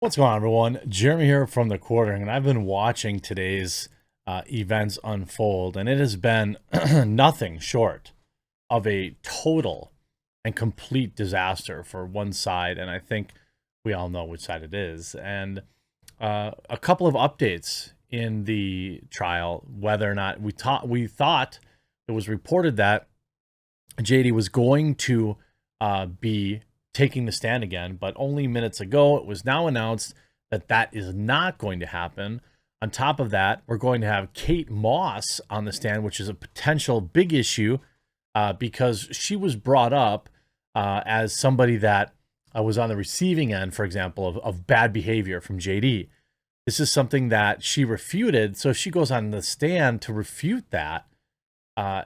What's going on, everyone? Jeremy here from the Quartering, and I've been watching today's events unfold, and it has been nothing short of a total and complete disaster for one side, and I think we all know which side it is. And a couple of updates in the trial, whether or not we thought it was reported that JD was going to be taking the stand again, but only minutes ago it was now announced that that is not going to happen. On top of that, we're going to have Kate Moss on the stand, which is a potential big issue because she was brought up as somebody that was on the receiving end, for example, of bad behavior from JD. This is something that she refuted, so if she goes on the stand to refute that,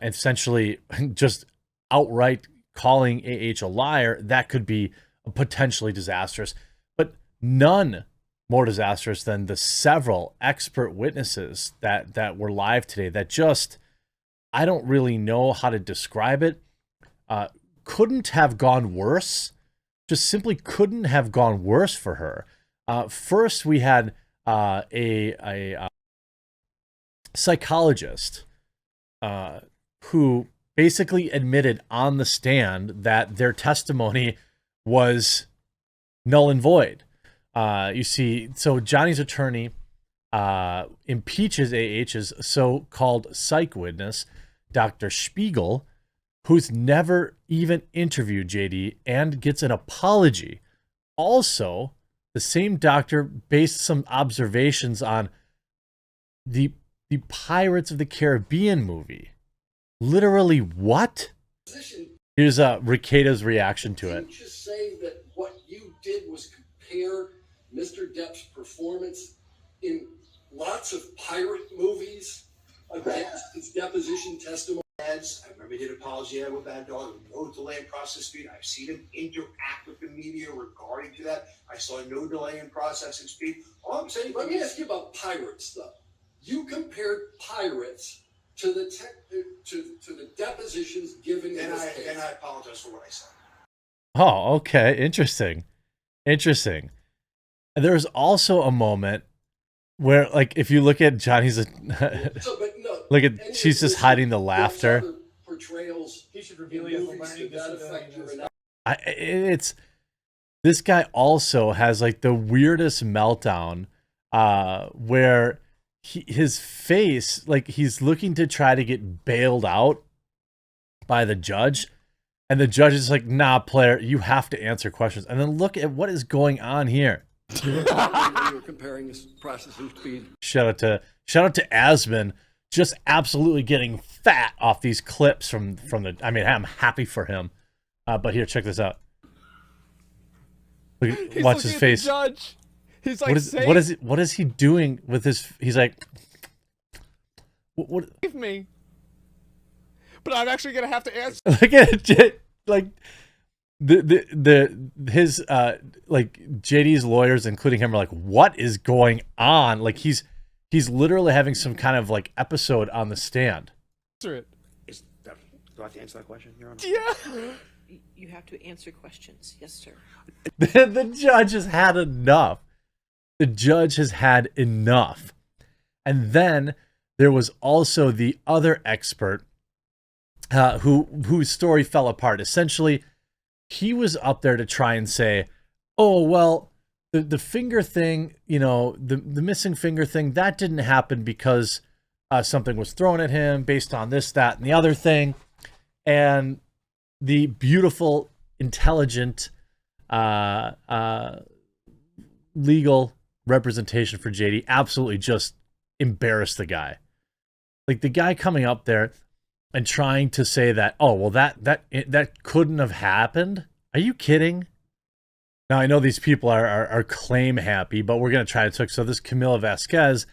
essentially just outright calling AH a liar, that could be potentially disastrous. But none more disastrous than the several expert witnesses that were live today that just, I don't really know how to describe it. Couldn't have gone worse. Just simply couldn't have gone worse for her. First, we had a psychologist who basically admitted on the stand that their testimony was null and void. You see, so Johnny's attorney impeaches AH's so-called psych witness, Dr. Spiegel, who's never even interviewed JD and gets an apology. Also, the same doctor based some observations on the Pirates of the Caribbean movie. Literally what? Here's Riqueda's reaction to it. Didn't you just say that what you did was compare Mr. Depp's performance in lots of pirate movies against his deposition testimony? I remember he did apology with Bad Dog, no delay in process speed. I've seen him interact with the media regarding to that. I saw no delay in processing speed. All I'm saying, let me ask you about pirates, though. You compared pirates to the depositions given in this case. And I apologize for what I said. Oh, okay. Interesting. Interesting. There's also a moment where, like, if you look at Johnny's, look at, she's just hiding the laughter. Portrayals. He should reveal he has a learning disability. It's, this guy also has like the weirdest meltdown where his face, like he's looking to try to get bailed out by the judge, and the judge is like, nah, player, you have to answer questions. And then look at what is going on here. You're comparing this processing speed. Shout out to Asman, just absolutely getting fat off these clips from the, I mean, I'm happy for him. But here, check this out. Look, watch his face. The judge. He's like, what is he doing with his? He's like, what? Save me. But I'm actually gonna have to answer. Look at it, like his like JD's lawyers, including him, are like, what is going on? Like he's literally having some kind of like episode on the stand. Answer it. Do I have to answer that question, Your Honor? Yeah. You have to answer questions. Yes, sir. The judge has had enough. The judge has had enough. And then there was also the other expert whose story fell apart. Essentially, he was up there to try and say, oh, well, the finger thing, you know, the missing finger thing, that didn't happen because something was thrown at him based on this, that, and the other thing. And the beautiful, intelligent, legal representation for JD absolutely just embarrassed the guy. Like the guy coming up there and trying to say that, oh, well, that couldn't have happened. Are you kidding? Now I know these people are claim happy, but we're gonna try to talk. So this Camila Vasquez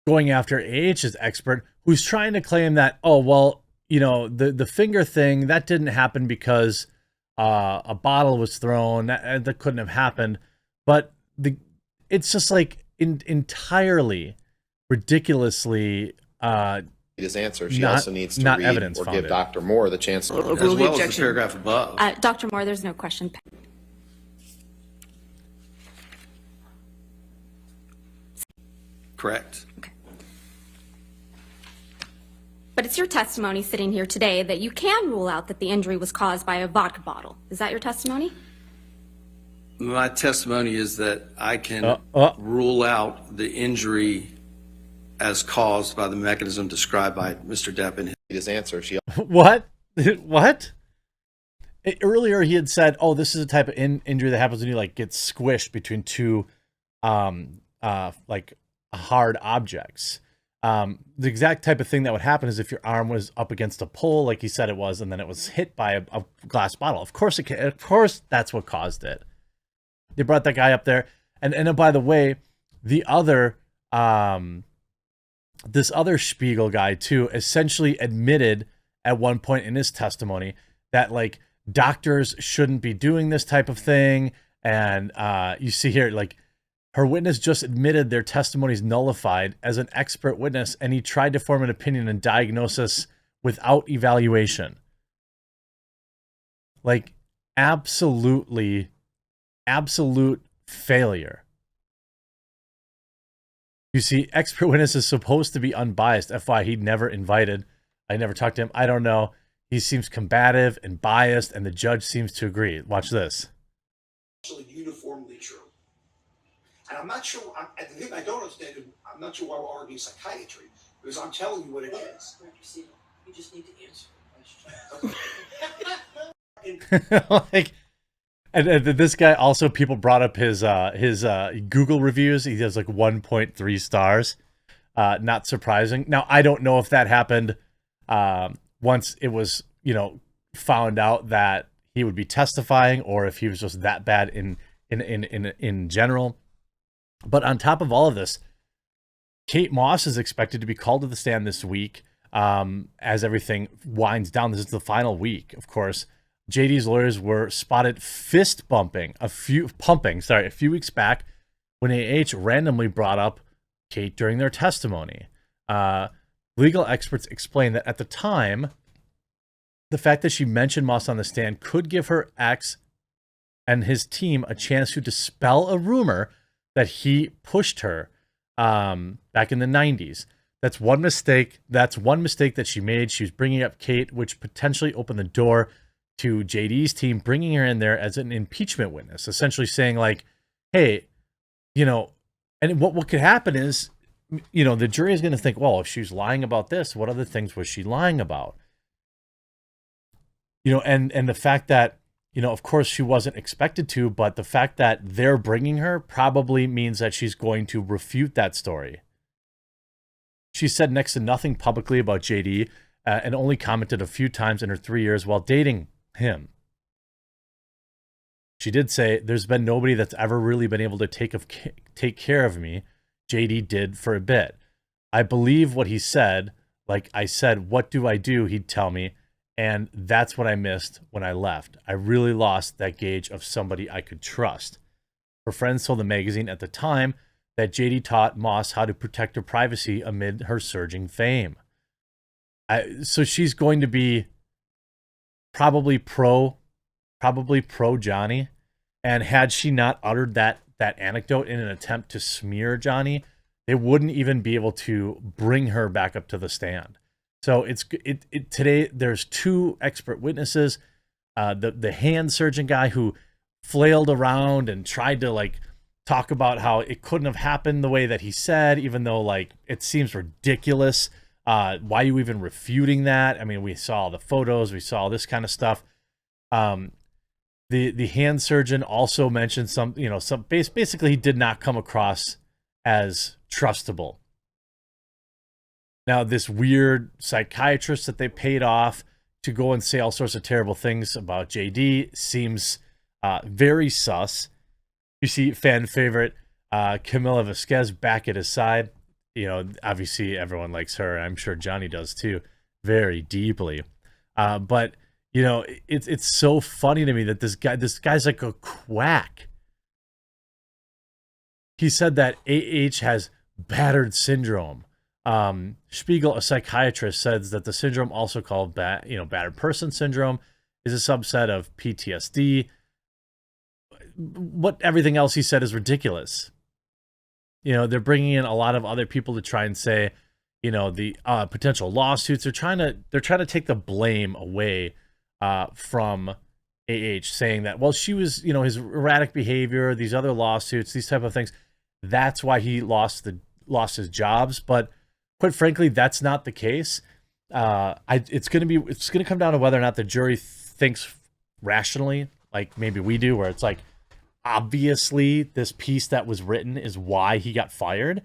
going after AH's expert, who's trying to claim that, oh, well, you know, the finger thing, that didn't happen because a bottle was thrown. That couldn't have happened. But it's just like entirely ridiculously his answer. She also needs to read or give Dr. Moore the chance to as well as the paragraph above. Dr. Moore, there's no question. Correct. Okay. But it's your testimony sitting here today that you can rule out that the injury was caused by a vodka bottle. Is that your testimony? My testimony is that I can rule out the injury as caused by the mechanism described by Mr. Depp in his answer. What? What? Earlier he had said, "Oh, this is a type of injury that happens when you like get squished between two, like hard objects." The exact type of thing that would happen is if your arm was up against a pole, like he said it was, and then it was hit by a glass bottle. Of course, of course, that's what caused it. They brought that guy up there, and by the way, the other, this other Spiegel guy too, essentially admitted at one point in his testimony that like doctors shouldn't be doing this type of thing, and you see here like. Her witness just admitted their testimony is nullified as an expert witness, and he tried to form an opinion and diagnosis without evaluation. Like, absolute failure. You see, expert witness is supposed to be unbiased. FYI, he'd never invited. I never talked to him. I don't know. He seems combative and biased, and the judge seems to agree. Watch this. Uniformly true. And I'm not sure, the thing I don't understand is, I'm not sure why we're arguing psychiatry, because I'm telling you what it is. You just need to answer the question. Like, and this guy also, people brought up his Google reviews. He has like 1.3 stars. Not surprising. Now, I don't know if that happened once it was, found out that he would be testifying, or if he was just that bad in general. But on top of all of this, Kate Moss is expected to be called to the stand this week as everything winds down. This is the final week, of course. JD's lawyers were spotted fist pumping a few weeks back when AH randomly brought up Kate during their testimony. Legal experts explained that at the time, the fact that she mentioned Moss on the stand could give her ex and his team a chance to dispel a rumor that he pushed her back in the 90s. That's one mistake. That's one mistake that she made. She was bringing up Kate, which potentially opened the door to JD's team, bringing her in there as an impeachment witness, essentially saying like, hey, and what could happen is, the jury is going to think, well, if she's lying about this, what other things was she lying about? And the fact that, of course she wasn't expected to, but the fact that they're bringing her probably means that she's going to refute that story. She said next to nothing publicly about JD and only commented a few times in her 3 years while dating him. She did say, there's been nobody that's ever really been able to take care of me. JD did for a bit. I believe what he said. Like I said, what do I do? He'd tell me. And that's what I missed when I left. I really lost that gauge of somebody I could trust. Her friends told the magazine at the time that JD taught Moss how to protect her privacy amid her surging fame. So she's going to be probably pro Johnny. And had she not uttered that anecdote in an attempt to smear Johnny, they wouldn't even be able to bring her back up to the stand. So today there's two expert witnesses, the hand surgeon guy who flailed around and tried to like talk about how it couldn't have happened the way that he said, even though like it seems ridiculous. Why are you even refuting that? I mean, we saw the photos, we saw this kind of stuff. The hand surgeon also mentioned basically he did not come across as trustable. Now, this weird psychiatrist that they paid off to go and say all sorts of terrible things about JD seems very sus. You see fan favorite Camila Vasquez back at his side. Obviously everyone likes her. I'm sure Johnny does too, very deeply. But it's so funny to me that this guy's like a quack. He said that AH has battered syndrome. Spiegel, a psychiatrist, says that the syndrome, also called battered person syndrome, is a subset of PTSD. What everything else he said is ridiculous. You know, they're bringing in a lot of other people to try and say, you know, the potential lawsuits. They're trying to take the blame away from AH, saying that, well, she was, you know, his erratic behavior, these other lawsuits, these type of things. That's why he lost his jobs. But quite frankly, that's not the case. It's going to come down to whether or not the jury thinks rationally, like maybe we do, where it's like, obviously this piece that was written is why he got fired.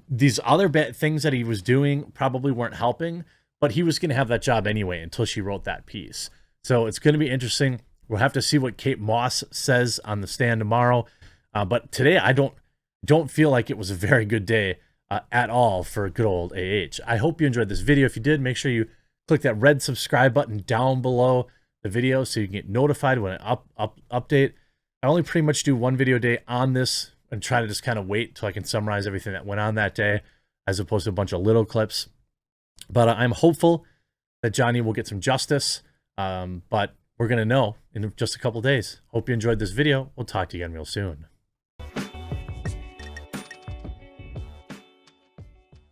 These other things that he was doing probably weren't helping, but he was going to have that job anyway until she wrote that piece. So it's going to be interesting. We'll have to see what Kate Moss says on the stand tomorrow. But today, I don't feel like it was a very good day at all for good old AH. I hope you enjoyed this video. If you did, make sure you click that red subscribe button down below the video so you can get notified when I update. I only pretty much do one video a day on this and try to just kind of wait till I can summarize everything that went on that day, as opposed to a bunch of little clips. But I'm hopeful that Johnny will get some justice. But we're going to know in just a couple days. Hope you enjoyed this video. We'll talk to you again real soon.